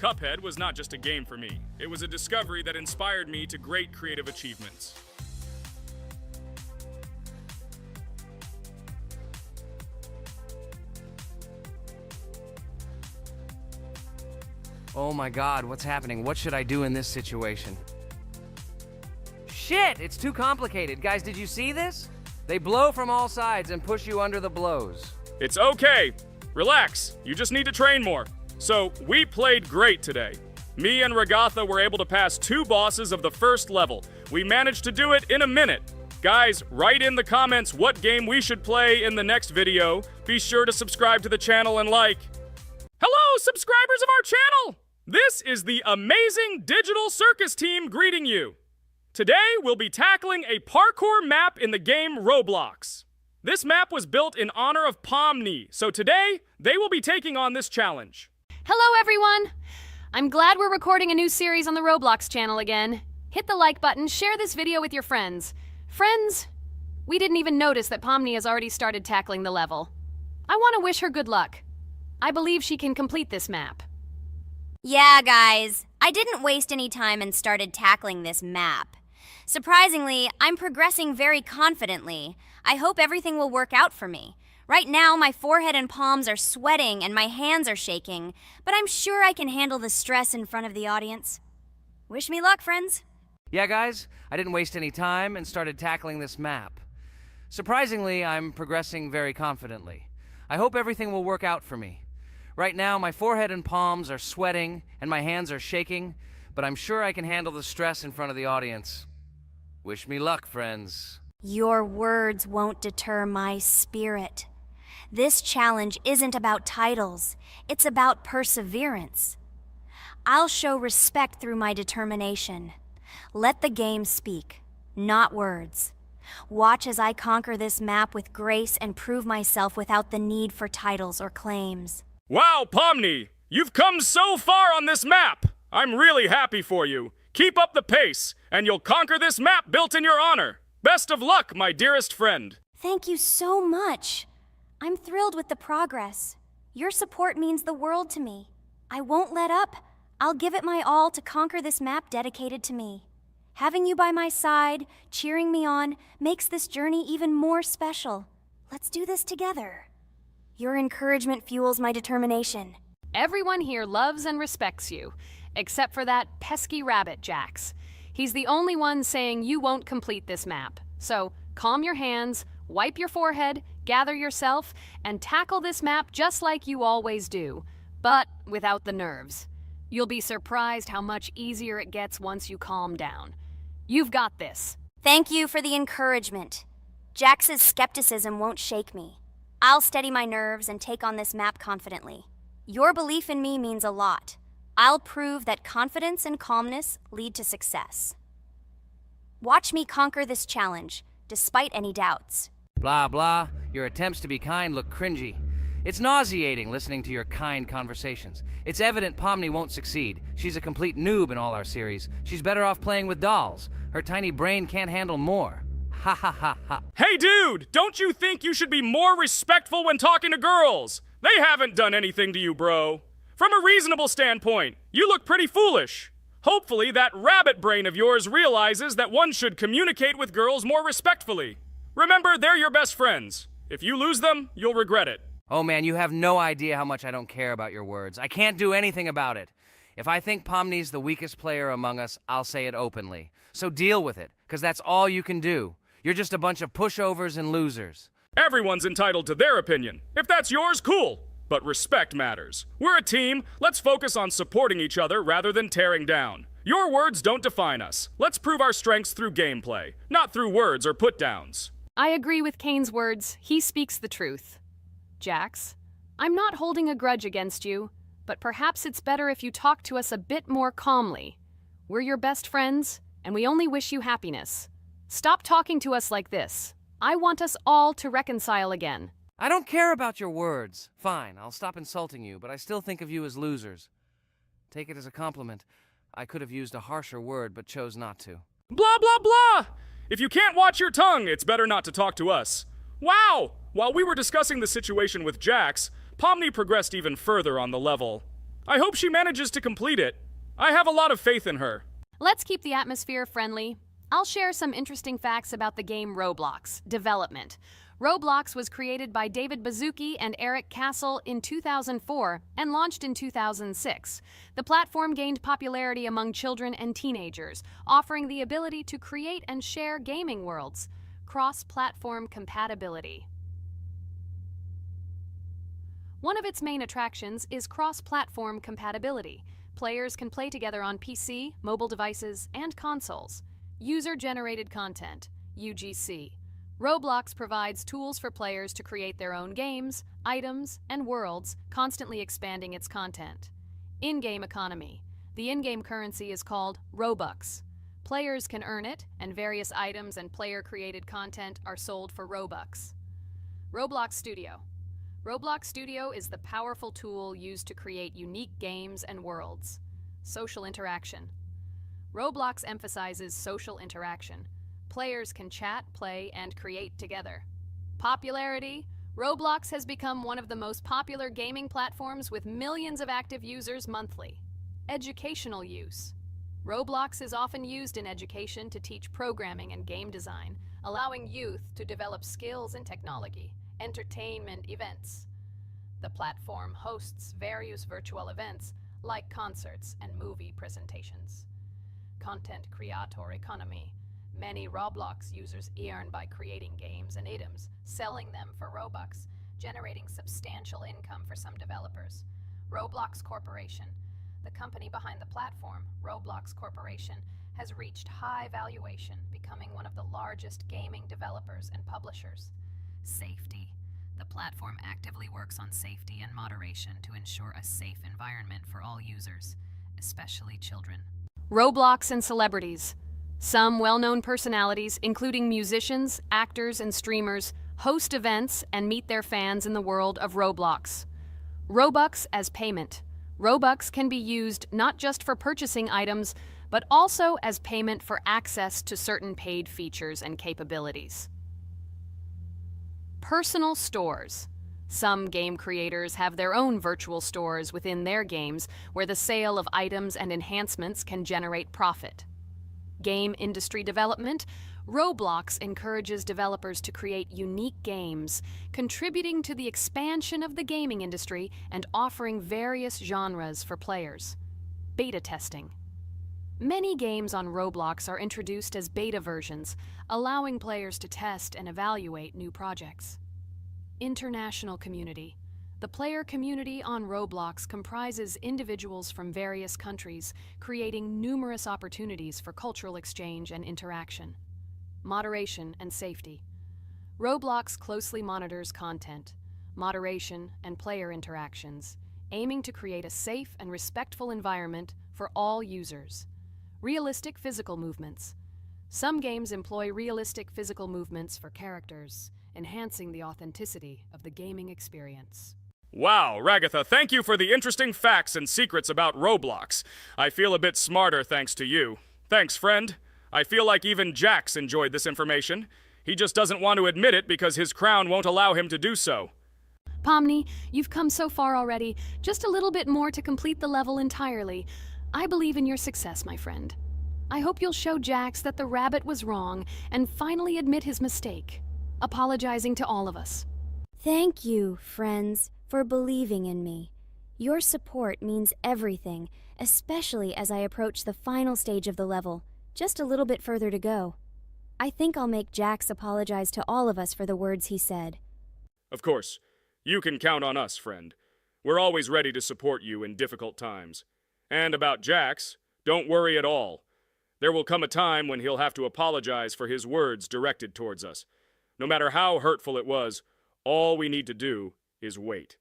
Cuphead was not just a game for me. It was a discovery that inspired me to great creative achievements. Oh my God, what's happening? What should I do in this situation? Shit, it's too complicated. Guys, did you see this? They blow from all sides and push you under the blows. It's okay. Relax. You just need to train more. So, we played great today. Me and Ragatha were able to pass 2 bosses of the first level. We managed to do it in a minute. Guys, write in the comments what game we should play in the next video. Be sure to subscribe to the channel and like. Hello, subscribers of our channel! This is the amazing Digital Circus team greeting you. Today, we'll be tackling a parkour map in the game Roblox. This map was built in honor of Pomni, so today, they will be taking on this challenge. Hello, everyone! I'm glad we're recording a new series on the Roblox channel again. Hit the like button, share this video with your friends. Friends, we didn't even notice that Pomni has already started tackling the level. I want to wish her good luck. I believe she can complete this map. Yeah, guys, I didn't waste any time and started tackling this map. Surprisingly, I'm progressing very confidently. I hope everything will work out for me. Right now, my forehead and palms are sweating and my hands are shaking, but I'm sure I can handle the stress in front of the audience. Wish me luck, friends. Yeah, guys, I didn't waste any time and started tackling this map. Surprisingly, I'm progressing very confidently. I hope everything will work out for me. Right now, my forehead and palms are sweating and my hands are shaking, but I'm sure I can handle the stress in front of the audience. Wish me luck, friends. Your words won't deter my spirit. This challenge isn't about titles, it's about perseverance. I'll show respect through my determination. Let the game speak, not words. Watch as I conquer this map with grace and prove myself without the need for titles or claims. Wow, Pomni! You've come so far on this map! I'm really happy for you. Keep up the pace, and you'll conquer this map built in your honor. Best of luck, my dearest friend. Thank you so much. I'm thrilled with the progress. Your support means the world to me. I won't let up. I'll give it my all to conquer this map dedicated to me. Having you by my side, cheering me on, makes this journey even more special. Let's do this together. Your encouragement fuels my determination. Everyone here loves and respects you, except for that pesky rabbit, Jax. He's the only one saying you won't complete this map. So, calm your hands, wipe your forehead, gather yourself, and tackle this map just like you always do, but without the nerves. You'll be surprised how much easier it gets once you calm down. You've got this. Thank you for the encouragement. Jax's skepticism won't shake me. I'll steady my nerves and take on this map confidently. Your belief in me means a lot. I'll prove that confidence and calmness lead to success. Watch me conquer this challenge, despite any doubts. Blah, blah. Your attempts to be kind look cringy. It's nauseating listening to your kind conversations. It's evident Pomni won't succeed. She's a complete noob in all our series. She's better off playing with dolls. Her tiny brain can't handle more. Ha ha ha ha. Hey dude, don't you think you should be more respectful when talking to girls? They haven't done anything to you, bro. From a reasonable standpoint, you look pretty foolish. Hopefully that rabbit brain of yours realizes that one should communicate with girls more respectfully. Remember, they're your best friends. If you lose them, you'll regret it. Oh man, you have no idea how much I don't care about your words. I can't do anything about it. If I think Pomni's the weakest player among us, I'll say it openly. So deal with it, because that's all you can do. You're just a bunch of pushovers and losers. Everyone's entitled to their opinion. If that's yours, cool. But respect matters. We're a team. Let's focus on supporting each other rather than tearing down. Your words don't define us. Let's prove our strengths through gameplay, not through words or put-downs. I agree with Kane's words. He speaks the truth. Jax, I'm not holding a grudge against you, but perhaps it's better if you talk to us a bit more calmly. We're your best friends, and we only wish you happiness. Stop talking to us like this. I want us all to reconcile again. I don't care about your words. Fine, I'll stop insulting you, but I still think of you as losers. Take it as a compliment. I could have used a harsher word, but chose not to. Blah, blah, blah! If you can't watch your tongue, it's better not to talk to us. Wow! While we were discussing the situation with Jax, Pomni progressed even further on the level. I hope she manages to complete it. I have a lot of faith in her. Let's keep the atmosphere friendly. I'll share some interesting facts about the game Roblox development. Roblox was created by David Baszucki and Eric Castle in 2004 and launched in 2006. The platform gained popularity among children and teenagers, offering the ability to create and share gaming worlds. Cross-platform compatibility. One of its main attractions is cross-platform compatibility. Players can play together on PC, mobile devices, and consoles. User-generated content, UGC. Roblox provides tools for players to create their own games, items, and worlds, constantly expanding its content. In-game economy. The in-game currency is called Robux. Players can earn it, and various items and player-created content are sold for Robux. Roblox Studio. Roblox Studio is the powerful tool used to create unique games and worlds. Social interaction. Roblox emphasizes social interaction. Players can chat, play, and create together. Popularity. Roblox has become one of the most popular gaming platforms with millions of active users monthly. Educational use. Roblox is often used in education to teach programming and game design, allowing youth to develop skills in technology. Entertainment events. The platform hosts various virtual events like concerts and movie presentations. Content creator economy. Many Roblox users earn by creating games and items, selling them for Robux, generating substantial income for some developers. Roblox Corporation. The company behind the platform, Roblox Corporation, has reached high valuation, becoming one of the largest gaming developers and publishers. Safety. The platform actively works on safety and moderation to ensure a safe environment for all users, especially children. Roblox and celebrities. Some well-known personalities, including musicians, actors, and streamers, host events and meet their fans in the world of Roblox. Robux as payment. Robux can be used not just for purchasing items, but also as payment for access to certain paid features and capabilities. Personal stores. Some game creators have their own virtual stores within their games where the sale of items and enhancements can generate profit. Game industry development. Roblox encourages developers to create unique games, contributing to the expansion of the gaming industry and offering various genres for players. Beta testing. Many games on Roblox are introduced as beta versions, allowing players to test and evaluate new projects. International community. The player community on Roblox comprises individuals from various countries, creating numerous opportunities for cultural exchange and interaction. Moderation and safety. Roblox closely monitors content, moderation, and player interactions, aiming to create a safe and respectful environment for all users. Realistic physical movements. Some games employ realistic physical movements for characters, enhancing the authenticity of the gaming experience. Wow, Ragatha, thank you for the interesting facts and secrets about Roblox. I feel a bit smarter thanks to you. Thanks, friend. I feel like even Jax enjoyed this information. He just doesn't want to admit it because his crown won't allow him to do so. Pomni, you've come so far already. Just a little bit more to complete the level entirely. I believe in your success, my friend. I hope you'll show Jax that the rabbit was wrong and finally admit his mistake, apologizing to all of us. Thank you, friends, for believing in me. Your support means everything, especially as I approach the final stage of the level. Just a little bit further to go. I think I'll make Jax apologize to all of us for the words he said. Of course. You can count on us, friend. We're always ready to support you in difficult times. And about Jax, don't worry at all. There will come a time when he'll have to apologize for his words directed towards us. No matter how hurtful it was, all we need to do is wait.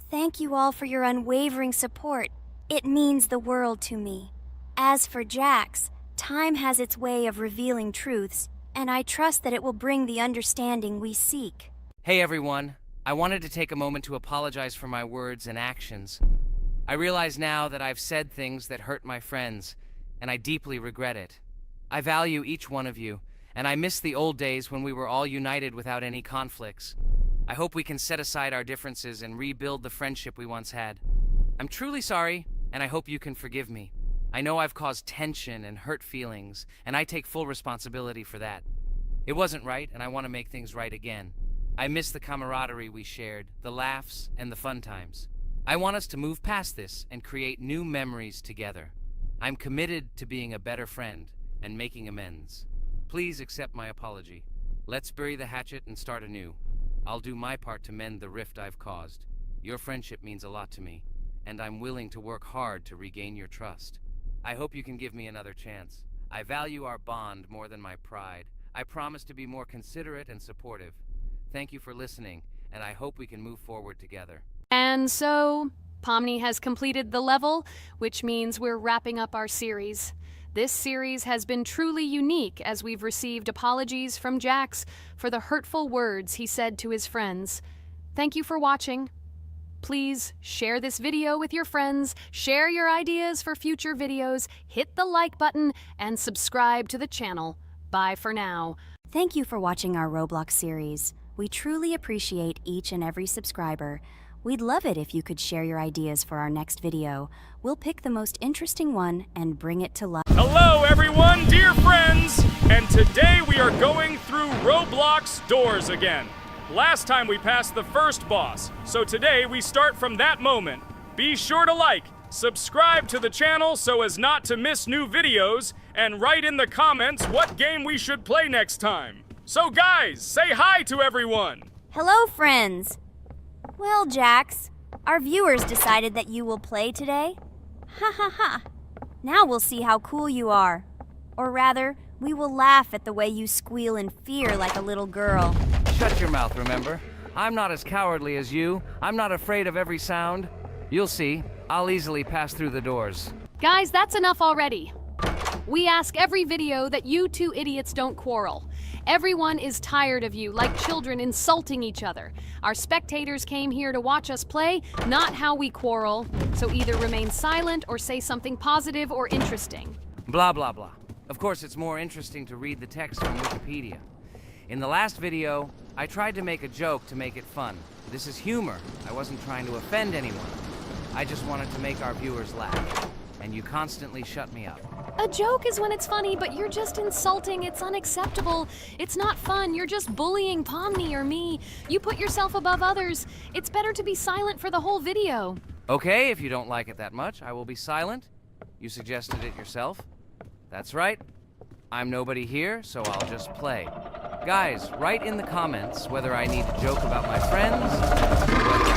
Thank you all for your unwavering support. It means the world to me. As for Jax, time has its way of revealing truths, and I trust that it will bring the understanding we seek. Hey everyone, I wanted to take a moment to apologize for my words and actions. I realize now that I've said things that hurt my friends, and I deeply regret it. I value each one of you, and I miss the old days when we were all united without any conflicts. I hope we can set aside our differences and rebuild the friendship we once had. I'm truly sorry, and I hope you can forgive me. I know I've caused tension and hurt feelings, and I take full responsibility for that. It wasn't right, and I want to make things right again. I miss the camaraderie we shared, the laughs, and the fun times. I want us to move past this and create new memories together. I'm committed to being a better friend and making amends. Please accept my apology. Let's bury the hatchet and start anew. I'll do my part to mend the rift I've caused. Your friendship means a lot to me, and I'm willing to work hard to regain your trust. I hope you can give me another chance. I value our bond more than my pride. I promise to be more considerate and supportive. Thank you for listening, and I hope we can move forward together. And so, Pomni has completed the level, which means we're wrapping up our series. This series has been truly unique as we've received apologies from Jax for the hurtful words he said to his friends. Thank you for watching. Please share this video with your friends, share your ideas for future videos, hit the like button, and subscribe to the channel. Bye for now. Thank you for watching our Roblox series. We truly appreciate each and every subscriber. We'd love it if you could share your ideas for our next video. We'll pick the most interesting one and bring it to life. Hello, everyone, dear friends! And today we are going through Roblox doors again. Last time we passed the first boss, so today we start from that moment. Be sure to like, subscribe to the channel so as not to miss new videos, and write in the comments what game we should play next time. So guys, say hi to everyone! Hello, friends! Well, Jax, our viewers decided that you will play today. Ha ha ha! Now we'll see how cool you are. Or rather, we will laugh at the way you squeal in fear like a little girl. Shut your mouth, remember? I'm not as cowardly as you. I'm not afraid of every sound. You'll see. I'll easily pass through the doors. Guys, that's enough already. We ask every video that you two idiots don't quarrel. Everyone is tired of you, like children insulting each other. Our spectators came here to watch us play, not how we quarrel. So either remain silent or say something positive or interesting. Blah, blah, blah. Of course, it's more interesting to read the text from Wikipedia. In the last video, I tried to make a joke to make it fun. This is humor. I wasn't trying to offend anyone. I just wanted to make our viewers laugh. And you constantly shut me up. A joke is when it's funny, but you're just insulting. It's unacceptable. It's not fun. You're just bullying Pomni or me. You put yourself above others. It's better to be silent for the whole video. Okay, if you don't like it that much, I will be silent. You suggested it yourself. That's right. I'm nobody here, so I'll just play. Guys, write in the comments whether I need to joke about my friends, or whether